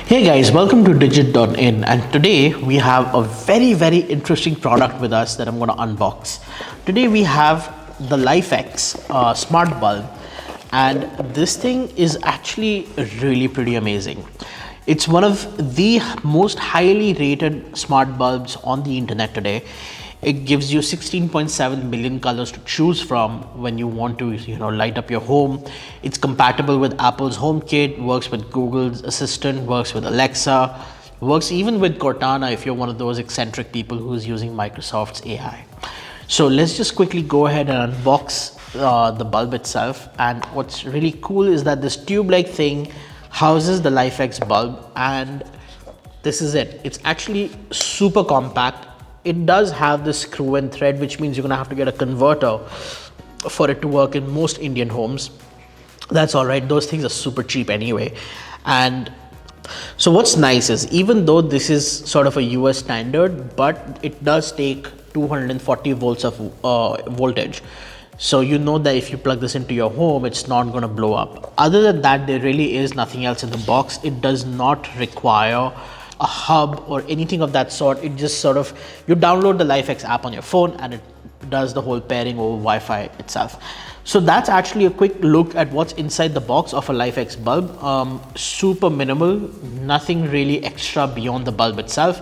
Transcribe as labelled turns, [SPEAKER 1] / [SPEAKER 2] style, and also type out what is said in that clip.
[SPEAKER 1] Hey guys, welcome to digit.in, and today we have a very interesting product with us that I'm going to unbox. Today we have the LIFX smart bulb, and this thing is actually really pretty amazing. It's one of the most highly rated smart bulbs on the internet today. It gives you 16.7 million colors to choose from when you want to, light up your home. It's compatible with Apple's HomeKit, works with Google's Assistant, works with Alexa, works even with Cortana if you're one of those eccentric people who's using Microsoft's AI. So let's just quickly go ahead and unbox the bulb itself. And what's really cool is that this tube-like thing houses the LIFX bulb, and this is it. It's actually super compact. It does have this screw and thread, which means you're gonna have to get a converter for it to work in most Indian homes. That's all right, those things are super cheap anyway. And so what's nice is, even though this is sort of a US standard, but it does take 240 volts of voltage. So you know that if you plug this into your home, it's not going to blow up. Other than that, there really is nothing else in the box. It does not require a hub or anything of that sort. It just sort of, you download the LIFX app on your phone and it does the whole pairing over Wi-Fi itself. So that's actually a quick look at what's inside the box of a LIFX bulb. Super minimal, nothing really extra beyond the bulb itself.